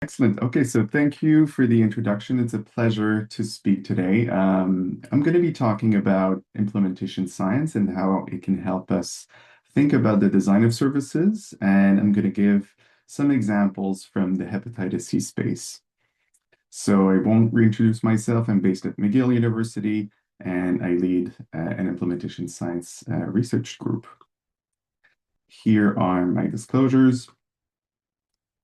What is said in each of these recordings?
Excellent. Okay, so thank you for the introduction. It's a pleasure to speak today. I'm going to be talking about implementation science and how it can help us think about the design of services. And I'm going to give some examples from the hepatitis C space. So I won't reintroduce myself. I'm based at McGill University and I lead an implementation science research group. Here are my disclosures.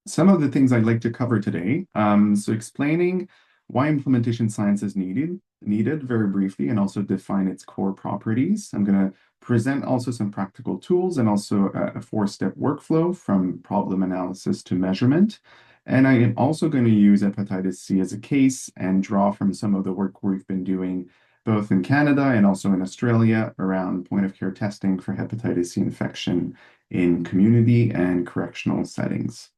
Some of the things I'd like to cover today. So explaining why implementation science is needed very briefly, and also define its core properties. I'm going to present also some practical tools and also a four-step workflow from problem analysis to measurement. And I am also going to use hepatitis C as a case and draw from some of the work we've been doing both in Canada and also in Australia around point-of-care testing for hepatitis C infection in community and correctional settings.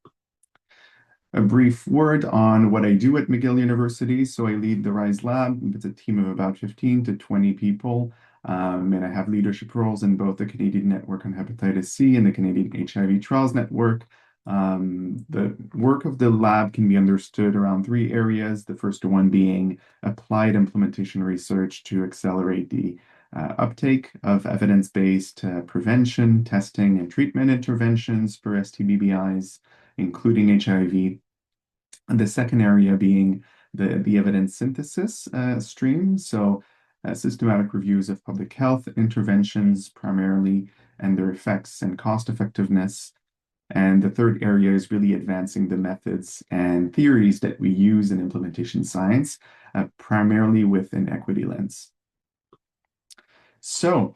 A brief word on what I do at McGill University. So I lead the RISE Lab. It's a team of about 15 to 20 people. And I have leadership roles in both the Canadian Network on Hepatitis C and the Canadian HIV Trials Network. The work of the lab can be understood around three areas. The first one being applied implementation research to accelerate the uptake of evidence-based prevention, testing, and treatment interventions for STBBIs, including HIV. And the second area being the evidence synthesis stream. So systematic reviews of public health interventions primarily and their effects and cost effectiveness. And the third area is really advancing the methods and theories that we use in implementation science, primarily with an equity lens. So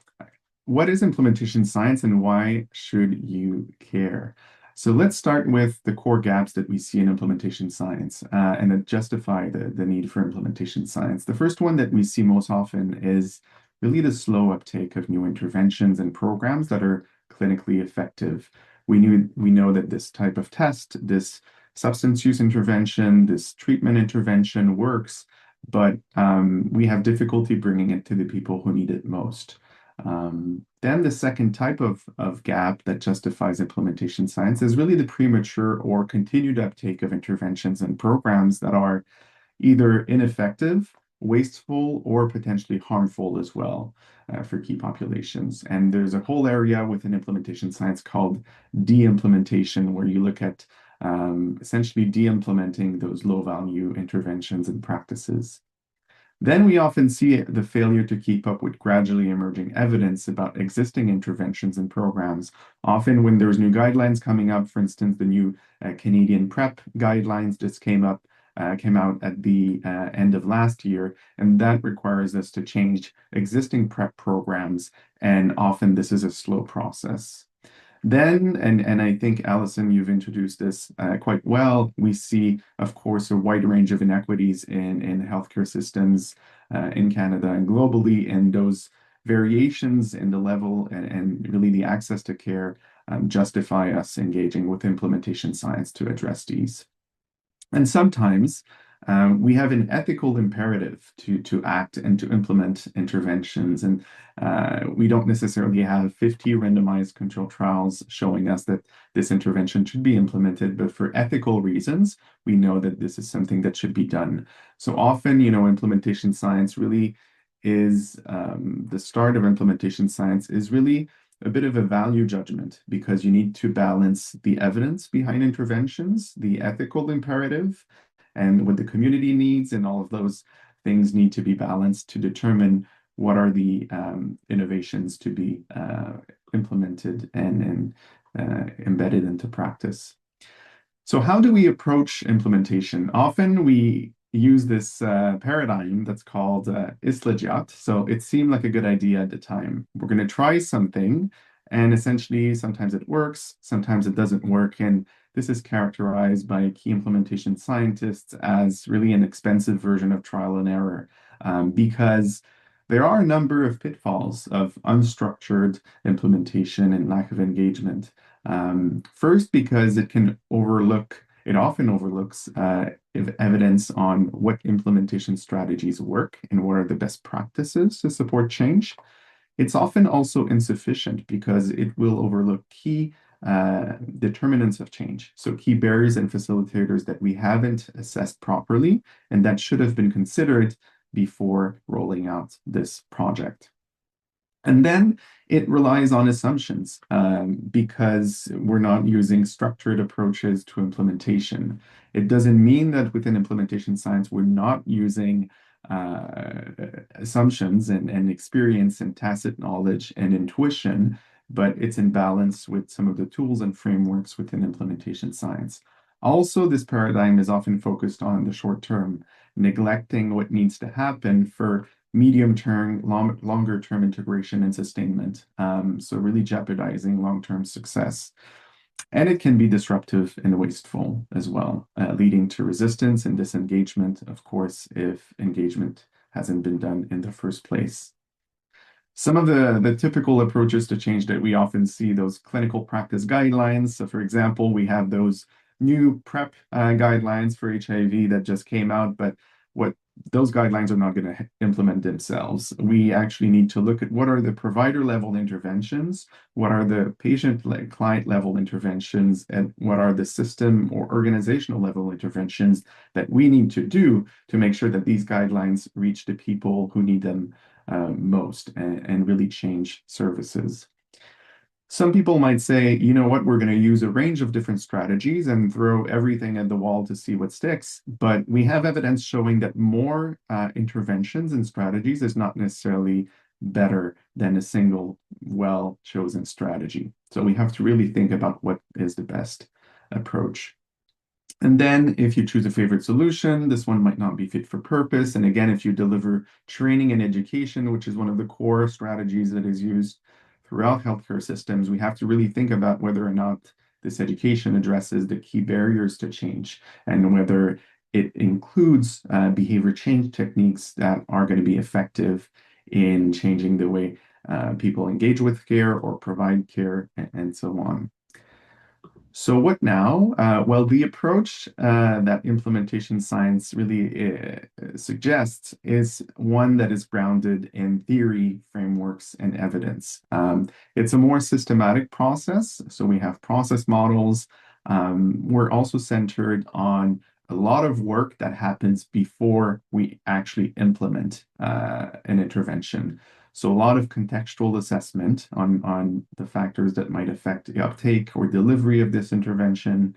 what is implementation science and why should you care? So let's start with the core gaps that we see in implementation science and that justify the need for implementation science. The first one that we see most often is really the slow uptake of new interventions and programs that are clinically effective. We know that this type of test, this substance use intervention, this treatment intervention works, but we have difficulty bringing it to the people who need it most. Then the second type of gap that justifies implementation science is really the premature or continued uptake of interventions and programs that are either ineffective, wasteful, or potentially harmful as well for key populations. And there's a whole area within implementation science called de-implementation, where you look at essentially de-implementing those low-value interventions and practices. Then we often see the failure to keep up with gradually emerging evidence about existing interventions and programs. Often when there's new guidelines coming up, for instance, the new Canadian PrEP guidelines just came out at the end of last year, and that requires us to change existing PrEP programs, and often this is a slow process. Then, and I think, Alison, you've introduced this quite well, we see, of course, a wide range of inequities in healthcare systems in Canada and globally, and those variations in the level and really the access to care justify us engaging with implementation science to address these. And sometimes we have an ethical imperative to act and to implement interventions. And we don't necessarily have 50 randomized control trials showing us that this intervention should be implemented, but for ethical reasons, we know that this is something that should be done. So often, implementation science really is the start of implementation science is really a bit of a value judgment because you need to balance the evidence behind interventions, the ethical imperative, and what the community needs, and all of those things need to be balanced to determine what are the innovations to be implemented and embedded into practice. So how do we approach implementation? Often we use this paradigm that's called Islagiat. So it seemed like a good idea at the time. We're going to try something, and essentially sometimes it works, sometimes it doesn't work. And this is characterized by key implementation scientists as really an expensive version of trial and error because there are a number of pitfalls of unstructured implementation and lack of engagement. First, because it often overlooks evidence on what implementation strategies work and what are the best practices to support change. It's often also insufficient because it will overlook key determinants of change. So key barriers and facilitators that we haven't assessed properly and that should have been considered before rolling out this project. And then it relies on assumptions because we're not using structured approaches to implementation. It doesn't mean that within implementation science, we're not using uh, assumptions and experience and tacit knowledge and intuition, but it's in balance with some of the tools and frameworks within implementation science. Also, this paradigm is often focused on the short term, neglecting what needs to happen for medium term, longer term integration and sustainment. So really jeopardizing long-term success. And it can be disruptive and wasteful as well, leading to resistance and disengagement, of course, if engagement hasn't been done in the first place. Some of the typical approaches to change that we often see, those clinical practice guidelines. So, for example, we have those new PrEP guidelines for HIV that just came out, but what those guidelines are not going to implement themselves. We actually need to look at what are the provider level interventions, what are the patient client level interventions, and what are the system or organizational level interventions that we need to do to make sure that these guidelines reach the people who need them most and really change services. Some people might say, you know what, we're going to use a range of different strategies and throw everything at the wall to see what sticks. But we have evidence showing that more interventions and strategies is not necessarily better than a single well-chosen strategy. So we have to really think about what is the best approach. And then if you choose a favorite solution, this one might not be fit for purpose. And again, if you deliver training and education, which is one of the core strategies that is used throughout healthcare systems, we have to really think about whether or not this education addresses the key barriers to change and whether it includes behavior change techniques that are going to be effective in changing the way people engage with care or provide care and so on. So what now? Well, the approach that implementation science really suggests is one that is grounded in theory, frameworks, and evidence. It's a more systematic process. So we have process models. We're also centered on a lot of work that happens before we actually implement an intervention. So a lot of contextual assessment on the factors that might affect the uptake or delivery of this intervention,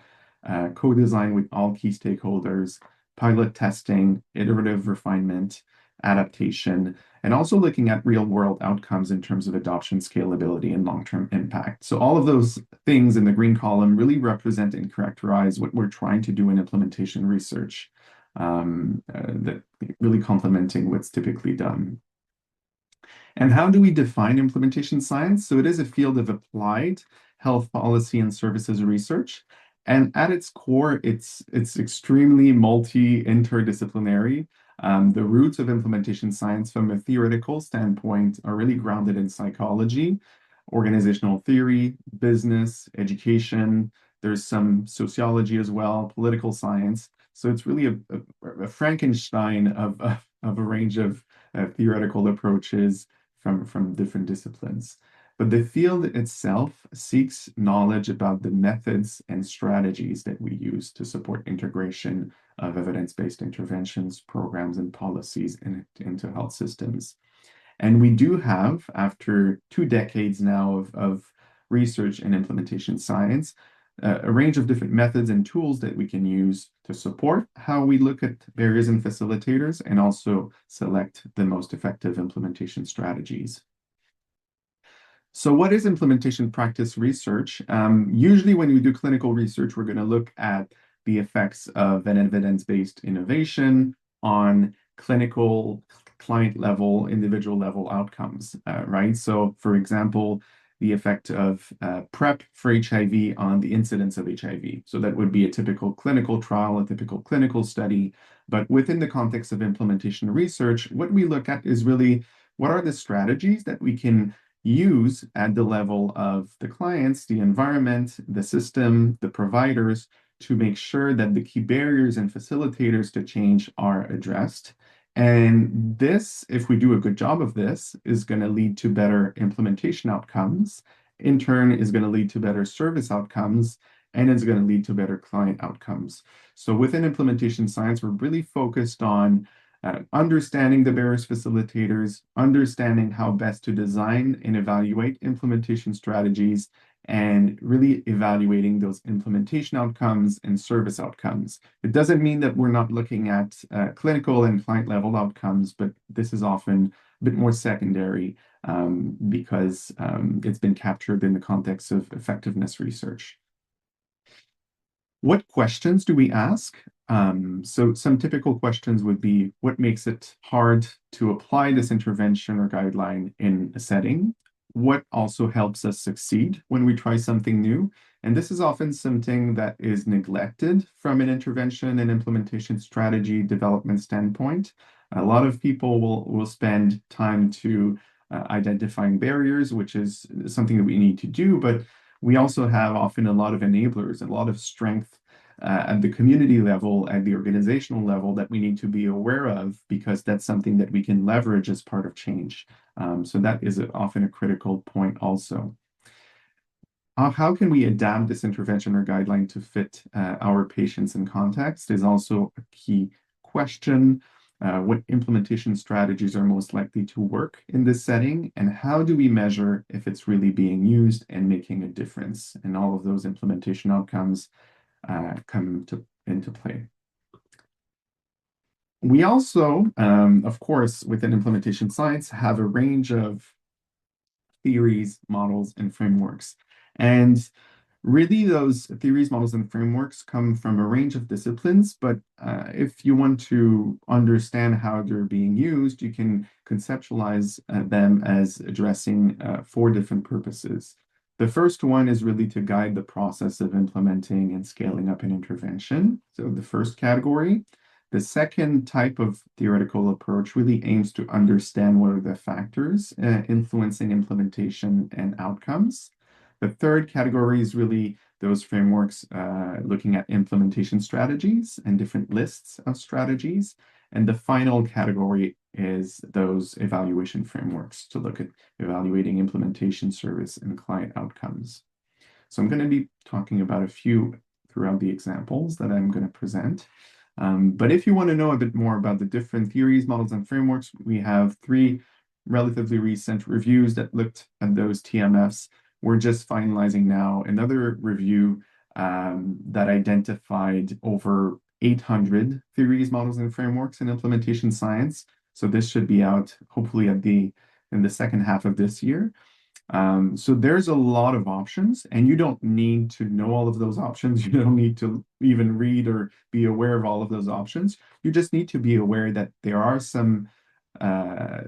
co-design with all key stakeholders, pilot testing, iterative refinement, adaptation, and also looking at real-world outcomes in terms of adoption, scalability, and long-term impact. So all of those things in the green column really represent and characterize what we're trying to do in implementation research, that really complementing what's typically done. And how do we define implementation science? So it is a field of applied health policy and services research. And at its core, it's extremely interdisciplinary. The roots of implementation science from a theoretical standpoint are really grounded in psychology, organizational theory, business, education. There's some sociology as well, political science. So it's really a Frankenstein of a range of theoretical approaches from different disciplines. But the field itself seeks knowledge about the methods and strategies that we use to support integration of evidence-based interventions, programs, and policies into health systems. And we do have, after 2 decades now of research and implementation science, a range of different methods and tools that we can use to support how we look at barriers and facilitators and also select the most effective implementation strategies. So what is implementation practice research? Usually when we do clinical research, we're going to look at the effects of an evidence-based innovation on clinical, client level, individual level outcomes, right? So for example, the effect of PrEP for HIV on the incidence of HIV. So that would be a typical clinical trial, a typical clinical study. But within the context of implementation research, what we look at is really what are the strategies that we can use at the level of the clients, the environment, the system, the providers to make sure that the key barriers and facilitators to change are addressed And this, if we do a good job of this, is going to lead to better implementation outcomes. In turn, is going to lead to better service outcomes, and it's going to lead to better client outcomes. So within implementation science, we're really focused on understanding the barriers facilitators, understanding how best to design and evaluate implementation strategies, and really evaluating those implementation outcomes and service outcomes. It doesn't mean that we're not looking at clinical and client level outcomes, but this is often a bit more secondary because it's been captured in the context of effectiveness research. What questions do we ask? So some typical questions would be, what makes it hard to apply this intervention or guideline in a setting? What also helps us succeed when we try something new? And this is often something that is neglected from an intervention and implementation strategy development standpoint. A lot of people will spend time to identifying barriers, which is something that we need to do, but we also have often a lot of enablers, a lot of strength at the community level, at the organizational level that we need to be aware of because that's something that we can leverage as part of change. So that is often a critical point also. How can we adapt this intervention or guideline to fit our patients and context is also a key question. What implementation strategies are most likely to work in this setting, and how do we measure if it's really being used and making a difference? And all of those implementation outcomes come into play. We also, of course, within implementation science, have a range of theories, models, and frameworks. And really, those theories, models, and frameworks come from a range of disciplines, but if you want to understand how they're being used, you can conceptualize them as addressing four different purposes. The first one is really to guide the process of implementing and scaling up an intervention. So the first category. The second type of theoretical approach really aims to understand what are the factors influencing implementation and outcomes. The third category is really those frameworks looking at implementation strategies and different lists of strategies. And the final category is those evaluation frameworks to look at evaluating implementation, service, and client outcomes. So I'm going to be talking about a few throughout the examples that I'm going to present. But if you want to know a bit more about the different theories, models, and frameworks, we have three relatively recent reviews that looked at those TMFs. We're just finalizing now another review that identified over 800 theories, models, and frameworks in implementation science. So this should be out hopefully in the second half of this year. So there's a lot of options, and you don't need to know all of those options. You don't need to even read or be aware of all of those options. You just need to be aware that there are some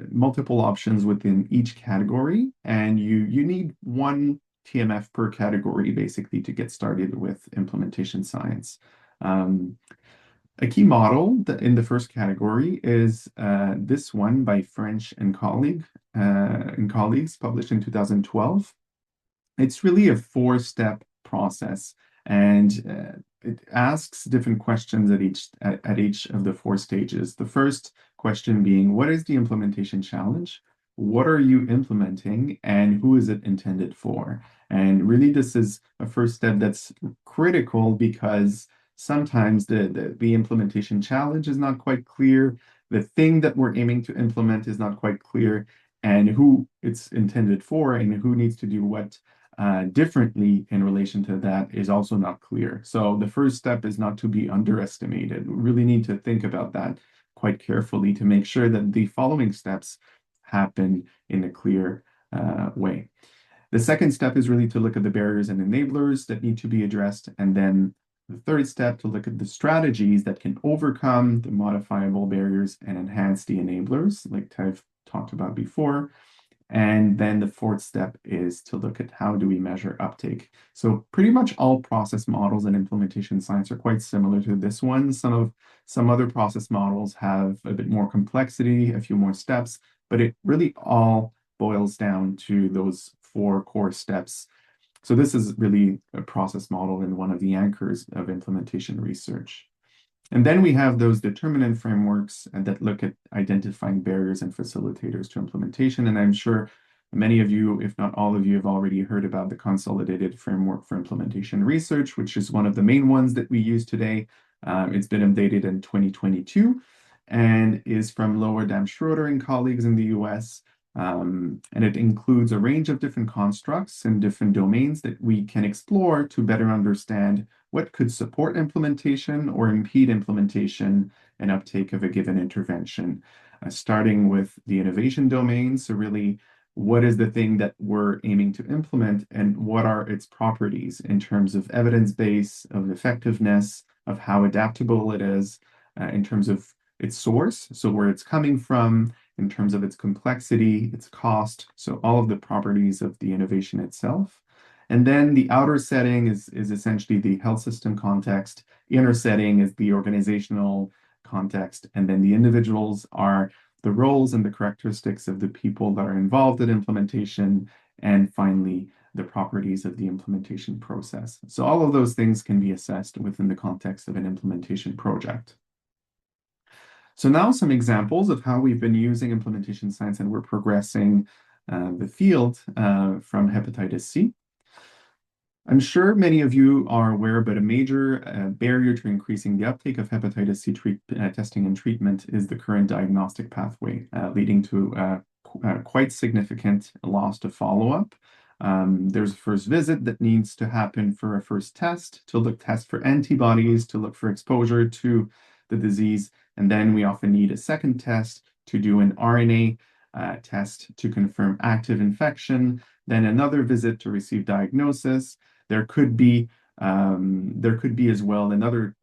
multiple options within each category, and you need one TMF per category basically to get started with implementation science. A key model in the first category is this one by French and colleagues, published in 2012. It's really a four-step process, and it asks different questions at each of the four stages. The first question being, what is the implementation challenge? What are you implementing, and who is it intended for? And really, this is a first step that's critical because sometimes the implementation challenge is not quite clear. The thing that we're aiming to implement is not quite clear, and who it's intended for and who needs to do what differently in relation to that is also not clear. So the first step is not to be underestimated. We really need to think about that quite carefully to make sure that the following steps happen in a clear way. The second step is really to look at the barriers and enablers that need to be addressed, and then the third step to look at the strategies that can overcome the modifiable barriers and enhance the enablers, like I've talked about before. And then the fourth step is to look at how do we measure uptake. So pretty much all process models and implementation science are quite similar to this one. Some other process models have a bit more complexity, a few more steps, but it really all boils down to those four core steps. So this is really a process model and one of the anchors of implementation research. And then we have those determinant frameworks that look at identifying barriers and facilitators to implementation. And I'm sure many of you, if not all of you, have already heard about the Consolidated Framework for Implementation Research, which is one of the main ones that we use today. It's been updated in 2022 and is from Lower Schroeder and colleagues in the US. And it includes a range of different constructs and different domains that we can explore to better understand what could support implementation or impede implementation and uptake of a given intervention, starting with the innovation domain. So really, what is the thing that we're aiming to implement and what are its properties in terms of evidence base, of effectiveness, of how adaptable it is, in terms of its source, so where it's coming from, in terms of its complexity, its cost, so all of the properties of the innovation itself. And then the outer setting is essentially the health system context. Inner setting is the organizational context. And then the individuals are the roles and the characteristics of the people that are involved in implementation. And finally, the properties of the implementation process. So all of those things can be assessed within the context of an implementation project. So now some examples of how we've been using implementation science and we're progressing the field from hepatitis C. I'm sure many of you are aware, but a major barrier to increasing the uptake of hepatitis C testing and treatment is the current diagnostic pathway, leading to quite significant loss to follow-up. There's a first visit that needs to happen for a first test, to test for antibodies, to look for exposure to the disease. And then we often need a second test to do an RNA test to confirm active infection, then another visit to receive diagnosis. There could be as well another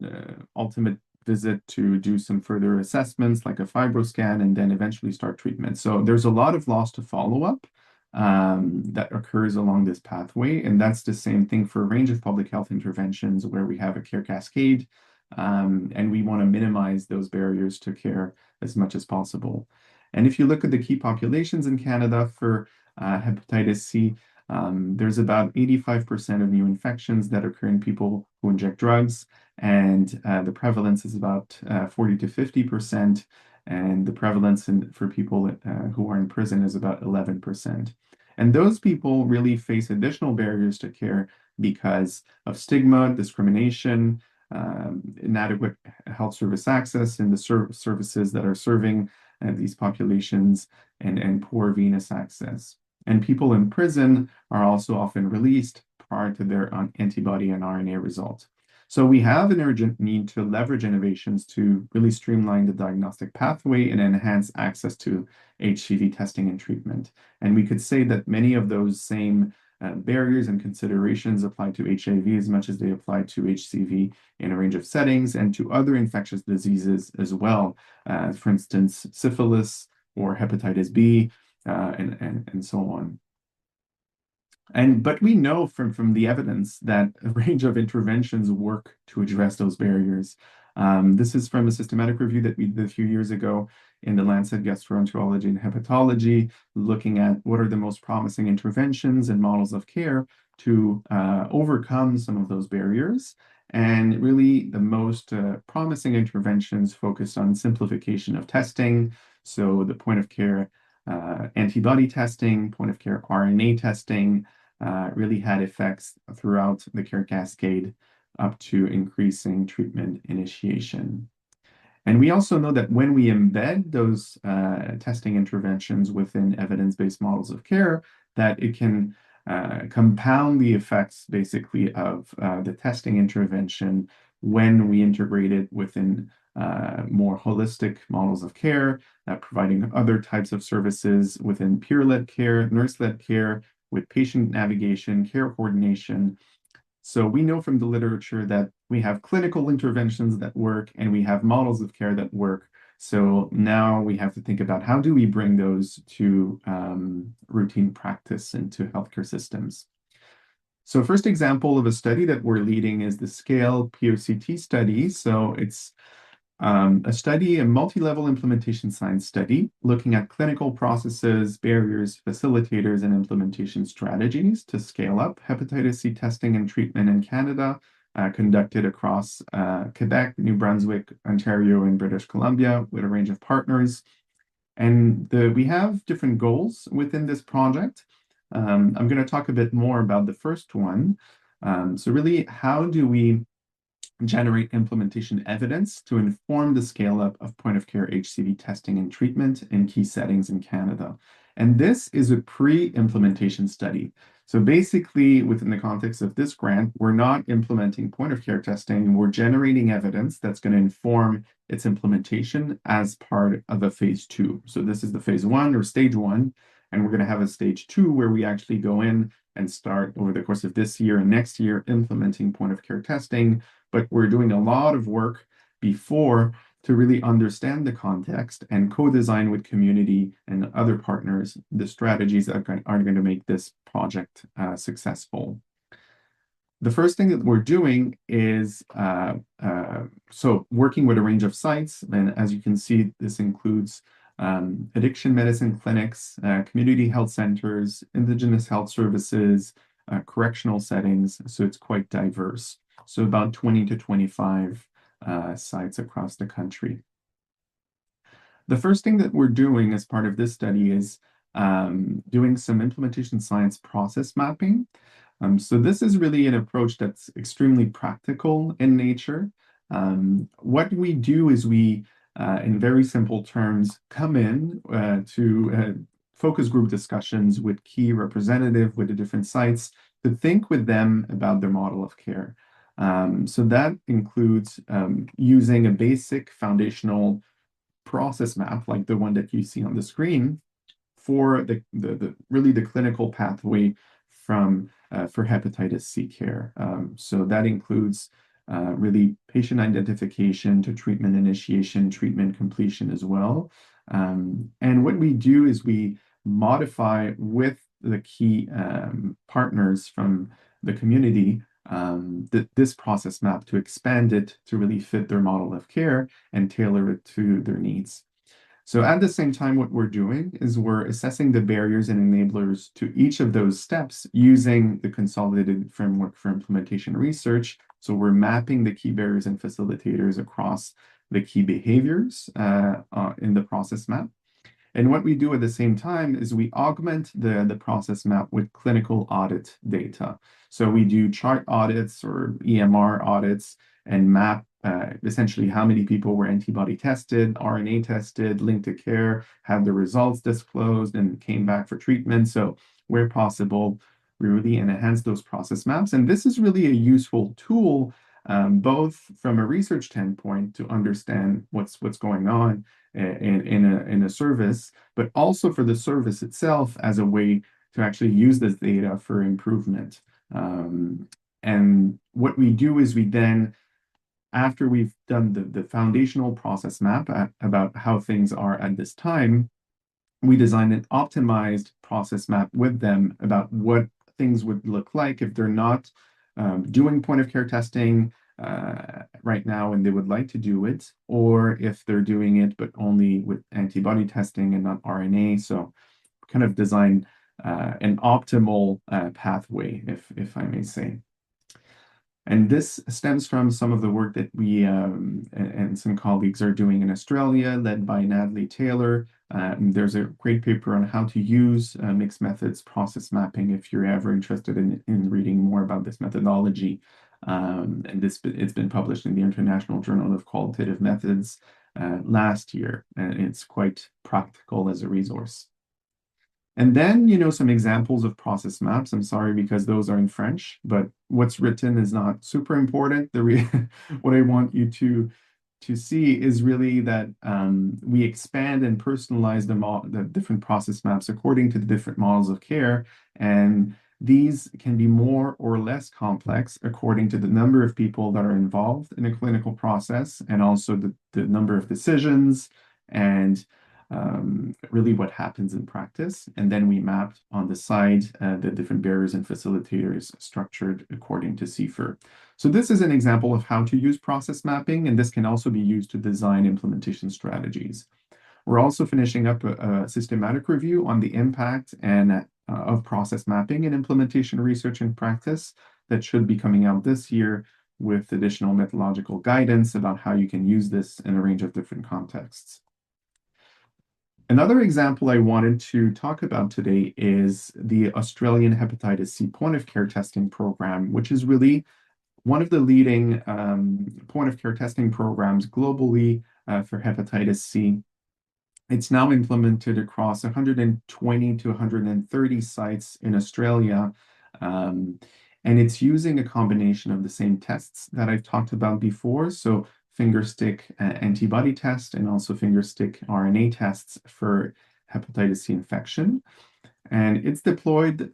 ultimate visit to do some further assessments like a fibroscan and then eventually start treatment. So there's a lot of loss to follow-up that occurs along this pathway. And that's the same thing for a range of public health interventions where we have a care cascade. And we want to minimize those barriers to care as much as possible. And if you look at the key populations in Canada for hepatitis C, there's about 85% of new infections that occur in people who inject drugs, and the prevalence is about 40 to 50%, and the prevalence for people who are in prison is about 11%. And those people really face additional barriers to care because of stigma, discrimination, inadequate health service access in the services that are serving these populations, and poor venous access. And people in prison are also often released prior to their antibody and RNA result. So we have an urgent need to leverage innovations to really streamline the diagnostic pathway and enhance access to HCV testing and treatment. And we could say that many of those same barriers and considerations apply to HIV as much as they apply to HCV in a range of settings and to other infectious diseases as well. For instance, syphilis or hepatitis B, and so on. But we know from the evidence that a range of interventions work to address those barriers. This is from a systematic review that we did a few years ago in the Lancet Gastroenterology and Hepatology, looking at what are the most promising interventions and models of care to overcome some of those barriers. And really, the most promising interventions focused on simplification of testing. So the point of care antibody testing, point of care RNA testing really had effects throughout the care cascade up to increasing treatment initiation. And we also know that when we embed those testing interventions within evidence-based models of care, that it can compound the effects basically of the testing intervention when we integrate it within more holistic models of care, providing other types of services within peer-led care, nurse-led care, with patient navigation, care coordination. So we know from the literature that we have clinical interventions that work and we have models of care that work. So now we have to think about how do we bring those to routine practice into healthcare systems. So first example of a study that we're leading is the SCALE POCT study. So it's a study, a multi-level implementation science study, looking at clinical processes, barriers, facilitators, and implementation strategies to scale up hepatitis C testing and treatment in Canada conducted across Quebec, New Brunswick, Ontario, and British Columbia with a range of partners. And we have different goals within this project. I'm going to talk a bit more about the first one. So really, how do we generate implementation evidence to inform the scale-up of point-of-care HCV testing and treatment in key settings in Canada? And this is a pre-implementation study. So basically, within the context of this grant, we're not implementing point-of-care testing. We're generating evidence that's going to inform its implementation as part of a phase 2. So this is the phase 1 or stage 1, and we're going to have a stage 2 where we actually go in and start over the course of this year and next year implementing point-of-care testing. But we're doing a lot of work before to really understand the context and co-design with community and other partners the strategies that are going to make this project successful. The first thing that we're doing is so working with a range of sites, and as you can see, this includes addiction medicine clinics, community health centers, Indigenous health services, correctional settings, so it's quite diverse. So about 20 to 25 sites across the country. The first thing that we're doing as part of this study is doing some implementation science process mapping. So this is really an approach that's extremely practical in nature. What we do is we, in very simple terms, come in to focus group discussions with key representatives with the different sites to think with them about their model of care. So that includes using a basic foundational process map like the one that you see on the screen for really the clinical pathway for hepatitis C care. So that includes really patient identification to treatment initiation, treatment completion as well. And what we do is we modify with the key partners from the community this process map to expand it to really fit their model of care and tailor it to their needs. So at the same time, what we're doing is we're assessing the barriers and enablers to each of those steps using the consolidated framework for implementation research. So we're mapping the key barriers and facilitators across the key behaviors in the process map. And what we do at the same time is we augment the process map with clinical audit data. So we do chart audits or EMR audits and map essentially how many people were antibody tested, RNA tested, linked to care, had the results disclosed, and came back for treatment. So where possible, we really enhance those process maps. And this is really a useful tool, both from a research standpoint to understand what's going on in a service, but also for the service itself as a way to actually use this data for improvement. And what we do is we then, after we've done the foundational process map about how things are at this time, we design an optimized process map with them about what things would look like if they're not doing point of care testing right now and they would like to do it, or if they're doing it but only with antibody testing and not RNA. So kind of design an optimal pathway, if I may say. And this stems from some of the work that we and some colleagues are doing in Australia, led by Natalie Taylor. There's a great paper on how to use mixed methods process mapping if you're ever interested in reading more about this methodology. And it's been published in the International Journal of Qualitative Methods last year, and it's quite practical as a resource. And then, some examples of process maps. I'm sorry because those are in French, but what's written is not super important. What I want you to see is really that we expand and personalize the different process maps according to the different models of care. And these can be more or less complex according to the number of people that are involved in a clinical process and also the number of decisions and really what happens in practice. And then we mapped on the side the different barriers and facilitators structured according to CFIR. So this is an example of how to use process mapping, and this can also be used to design implementation strategies. We're also finishing up a systematic review on the impact and of process mapping and implementation research and practice that should be coming out this year with additional methodological guidance about how you can use this in a range of different contexts. Another example I wanted to talk about today is the Australian Hepatitis C point-of-care testing program, which is really one of the leading point-of-care testing programs globally for hepatitis C. It's now implemented across 120 to 130 sites in Australia, and it's using a combination of the same tests that I've talked about before. So finger-stick antibody test and also finger-stick RNA tests for hepatitis C infection. And it's deployed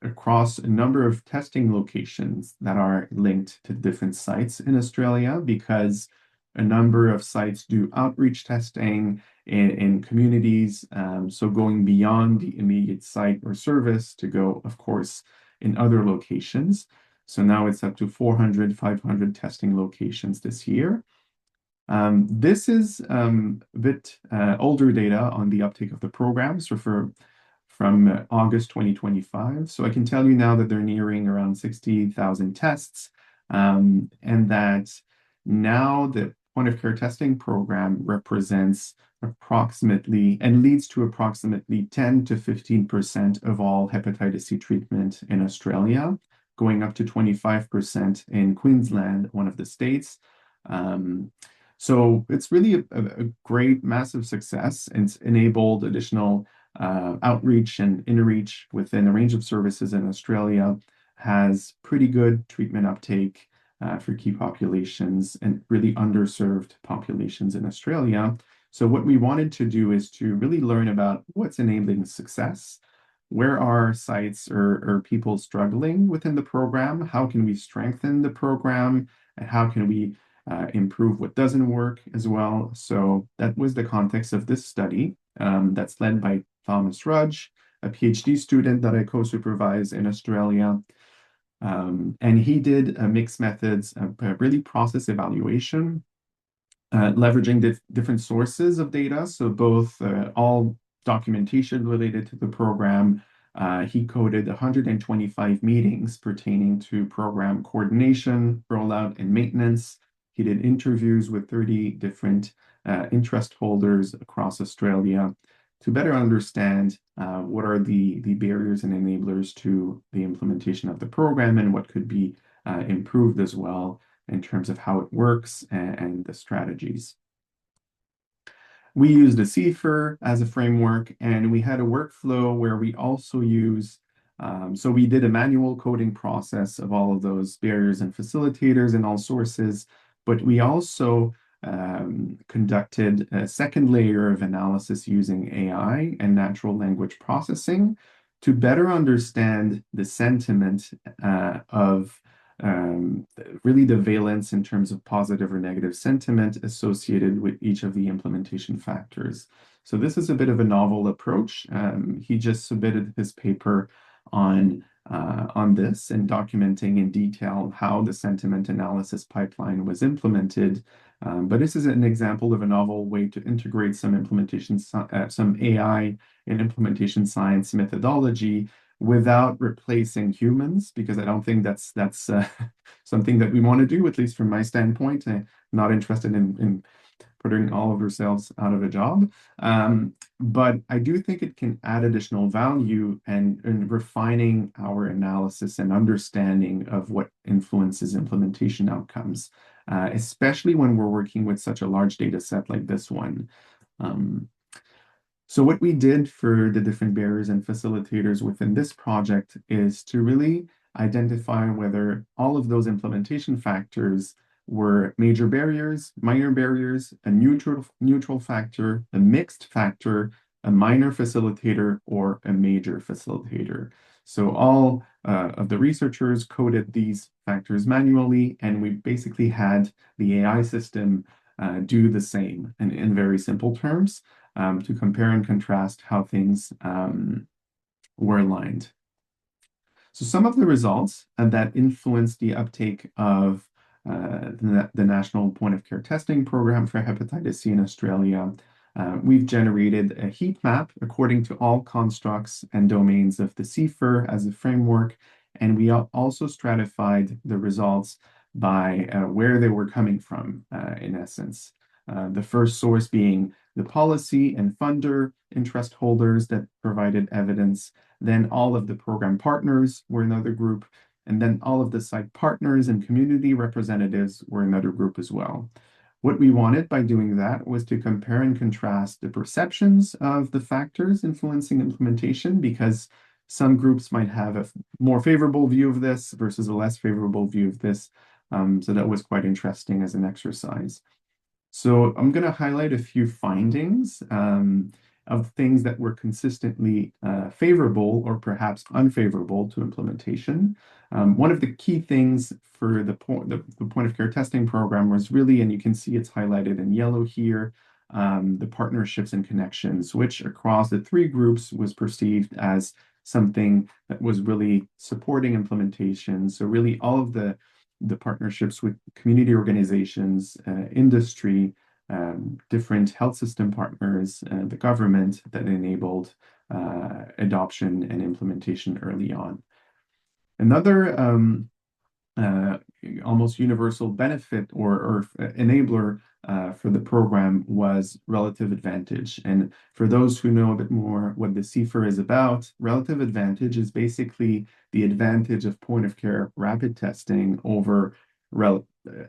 across a number of testing locations that are linked to different sites in Australia, because a number of sites do outreach testing in communities. So going beyond the immediate site or service to go, of course, in other locations. So now it's up to 400, 500 testing locations this year. This is a bit older data on the uptake of the program, so from August 2025. So I can tell you now that they're nearing around 60,000 tests, and that now the point-of-care testing program represents approximately and leads to approximately 10 to 15% of all hepatitis C treatment in Australia, going up to 25% in Queensland, one of the states. So it's really a great, massive success. It's enabled additional outreach and in-reach within a range of services in Australia, has pretty good treatment uptake for key populations and really underserved populations in Australia. So what we wanted to do is to really learn about what's enabling success, where are sites or people struggling within the program, how can we strengthen the program, and how can we improve what doesn't work as well. So that was the context of this study that's led by Thomas Rudge, a PhD student that I co-supervise in Australia. And he did mixed methods, really process evaluation, leveraging different sources of data. So both all documentation related to the program. He coded 125 meetings pertaining to program coordination, rollout, and maintenance. He did interviews with 30 different interest holders across Australia to better understand what are the barriers and enablers to the implementation of the program and what could be improved as well in terms of how it works and the strategies. We used a CIFR as a framework, and we had a workflow where we also use, so we did a manual coding process of all of those barriers and facilitators and all sources, but we also conducted a second layer of analysis using AI and natural language processing to better understand the sentiment of really the valence in terms of positive or negative sentiment associated with each of the implementation factors. So this is a bit of a novel approach. He just submitted his paper on this and documenting in detail how the sentiment analysis pipeline was implemented. But this is an example of a novel way to integrate some some AI and implementation science methodology without replacing humans, because I don't think that's something that we want to do, at least from my standpoint. I'm not interested in putting all of ourselves out of a job. But I do think it can add additional value in refining our analysis and understanding of what influences implementation outcomes, especially when we're working with such a large data set like this one. So what we did for the different barriers and facilitators within this project is to really identify whether all of those implementation factors were major barriers, minor barriers, a neutral factor, a mixed factor, a minor facilitator, or a major facilitator. So all of the researchers coded these factors manually, and we basically had the AI system do the same in very simple terms to compare and contrast how things were aligned. So some of the results that influenced the uptake of the National Point of Care Testing Program for hepatitis C in Australia, we've generated a heat map according to all constructs and domains of the CIFR as a framework, and we also stratified the results by where they were coming from, in essence. The first source being the policy and funder interest holders that provided evidence. Then all of the program partners were another group. And then all of the site partners and community representatives were another group as well. What we wanted by doing that was to compare and contrast the perceptions of the factors influencing implementation, because some groups might have a more favorable view of this versus a less favorable view of this. So that was quite interesting as an exercise. So I'm going to highlight a few findings of things that were consistently favorable or perhaps unfavorable to implementation. One of the key things for the point of care testing program was really, and you can see it's highlighted in yellow here, the partnerships and connections, which across the three groups was perceived as something that was really supporting implementation. So really all of the partnerships with community organizations, industry, different health system partners, the government that enabled adoption and implementation early on. Another almost universal benefit or enabler for the program was relative advantage. And for those who know a bit more what the CFER is about, relative advantage is basically the advantage of point of care rapid testing over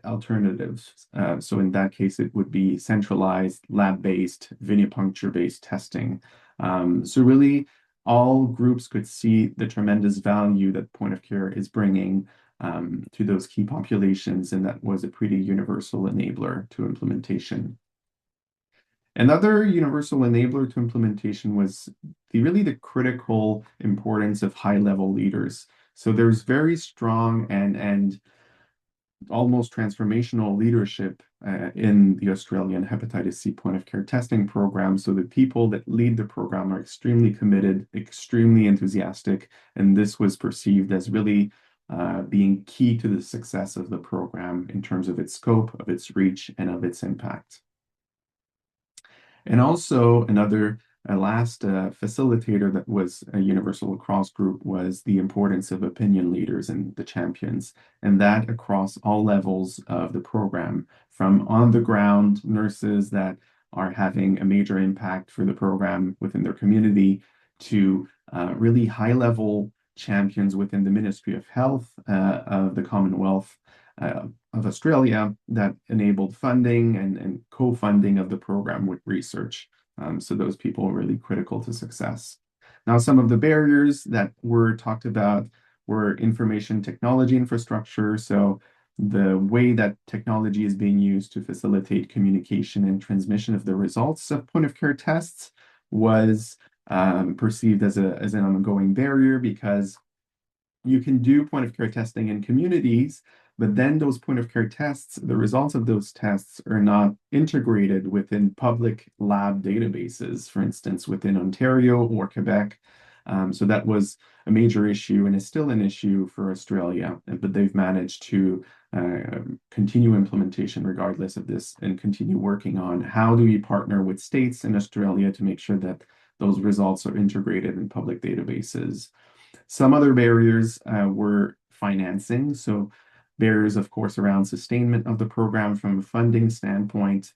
alternatives. So in that case, it would be centralized, lab-based, venipuncture-based testing. So really, all groups could see the tremendous value that point of care is bringing to those key populations, and that was a pretty universal enabler to implementation. Another universal enabler to implementation was the critical importance of high-level leaders. So there's very strong and almost transformational leadership in the Australian hepatitis C point of care testing program. So the people that lead the program are extremely committed, extremely enthusiastic, and this was perceived as really being key to the success of the program in terms of its scope, of its reach, and of its impact. And also another last facilitator that was a universal across group was the importance of opinion leaders and the champions, and that across all levels of the program, from on the ground nurses that are having a major impact for the program within their community to really high level champions within the Ministry of Health of the Commonwealth of Australia that enabled funding and co-funding of the program with research. So those people are really critical to success. Now, some of the barriers that were talked about were information technology infrastructure. So the way that technology is being used to facilitate communication and transmission of the results of point of care tests was perceived as an ongoing barrier, because you can do point of care testing in communities, but then those point of care tests, the results of those tests are not integrated within public lab databases, for instance, within Ontario or Quebec. So that was a major issue and is still an issue for Australia, but they've managed to continue implementation regardless of this and continue working on how do we partner with states in Australia to make sure that those results are integrated in public databases. Some other barriers were financing. So barriers, of course, around sustainment of the program from a funding standpoint.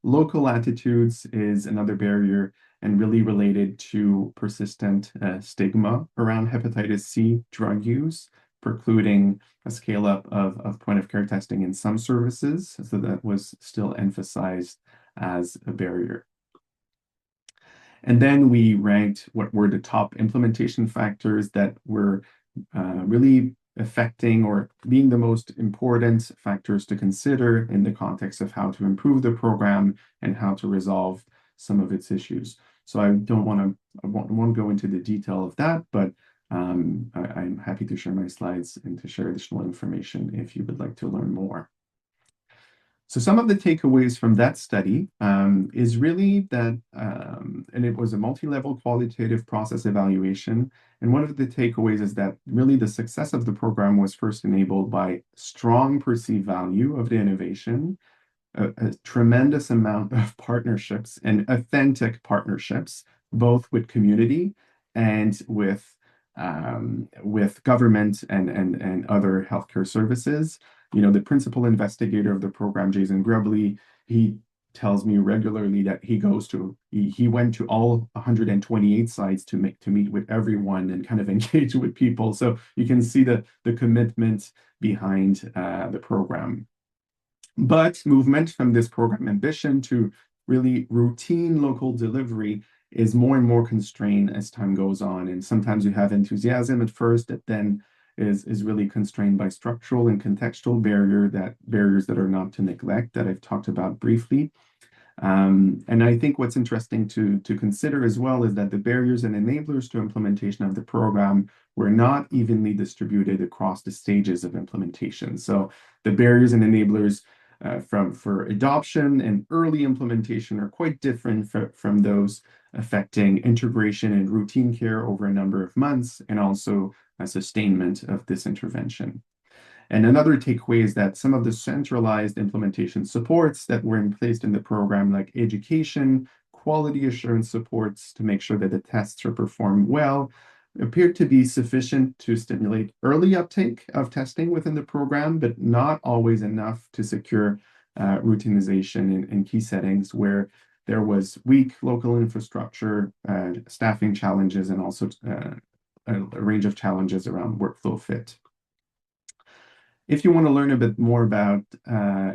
Local attitudes is another barrier and really related to persistent stigma around hepatitis C drug use, precluding a scale up of point of care testing in some services. So that was still emphasized as a barrier. And then we ranked what were the top implementation factors that were really affecting or being the most important factors to consider in the context of how to improve the program and how to resolve some of its issues. So I won't go into the detail of that, but I'm happy to share my slides and to share additional information if you would like to learn more. So some of the takeaways from that study is really that, and it was a multi-level qualitative process evaluation. And one of the takeaways is that really the success of the program was first enabled by strong perceived value of the innovation, a tremendous amount of partnerships and authentic partnerships, both with community and with government and other healthcare services. the principal investigator of the program, Jason Grubley, he tells me regularly that he went to all 128 sites to meet with everyone and kind of engage with people. So you can see the commitment behind the program. But movement from this program ambition to really routine local delivery is more and more constrained as time goes on. And sometimes you have enthusiasm at first that then is really constrained by structural and contextual barriers that are not to neglect that I've talked about briefly. And I think what's interesting to consider as well is that the barriers and enablers to implementation of the program were not evenly distributed across the stages of implementation. So the barriers and enablers for adoption and early implementation are quite different from those affecting integration and routine care over a number of months and also a sustainment of this intervention. And another takeaway is that some of the centralized implementation supports that were in place in the program, like education, quality assurance supports to make sure that the tests are performed well, appeared to be sufficient to stimulate early uptake of testing within the program, but not always enough to secure routinization in key settings where there was weak local infrastructure, staffing challenges, and also a range of challenges around workflow fit. If you want to learn a bit more about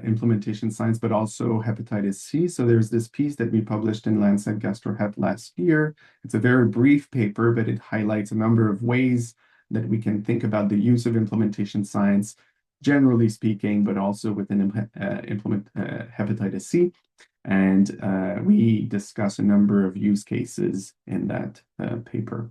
implementation science, but also hepatitis C, so there's this piece that we published in Lancet GastroHep last year. It's a very brief paper, but it highlights a number of ways that we can think about the use of implementation science, generally speaking, but also within hepatitis C. And we discuss a number of use cases in that paper.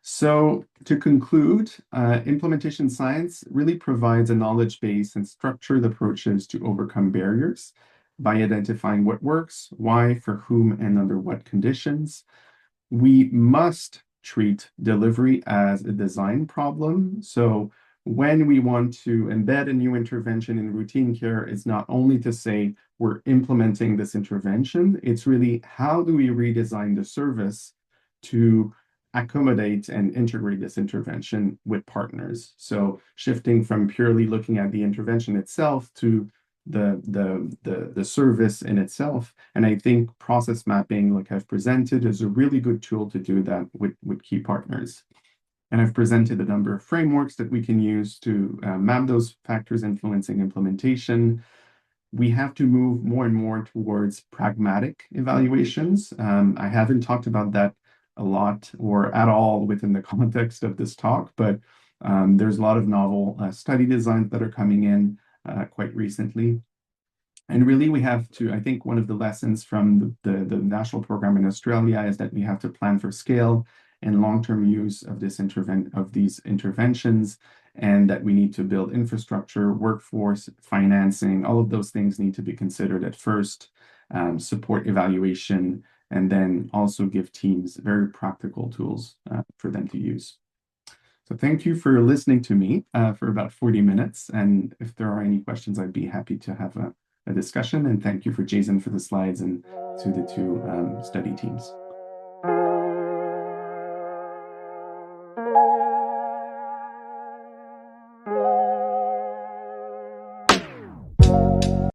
So to conclude, implementation science really provides a knowledge base and structured approaches to overcome barriers by identifying what works, why, for whom, and under what conditions. We must treat delivery as a design problem. So when we want to embed a new intervention in routine care, it's not only to say we're implementing this intervention, it's really how do we redesign the service to accommodate and integrate this intervention with partners. So shifting from purely looking at the intervention itself to the service in itself. And I think process mapping, like I've presented, is a really good tool to do that with key partners. And I've presented a number of frameworks that we can use to map those factors influencing implementation. We have to move more and more towards pragmatic evaluations. I haven't talked about that a lot or at all within the context of this talk, but there's a lot of novel study designs that are coming in quite recently. And really we have to, I think one of the lessons from the national program in Australia is that we have to plan for scale and long-term use of these interventions, and that we need to build infrastructure, workforce, financing, all of those things need to be considered at first, support evaluation, and then also give teams very practical tools for them to use. So thank you for listening to me for about 40 minutes. And if there are any questions, I'd be happy to have a discussion. And thank you for Jason for the slides and to the two study teams.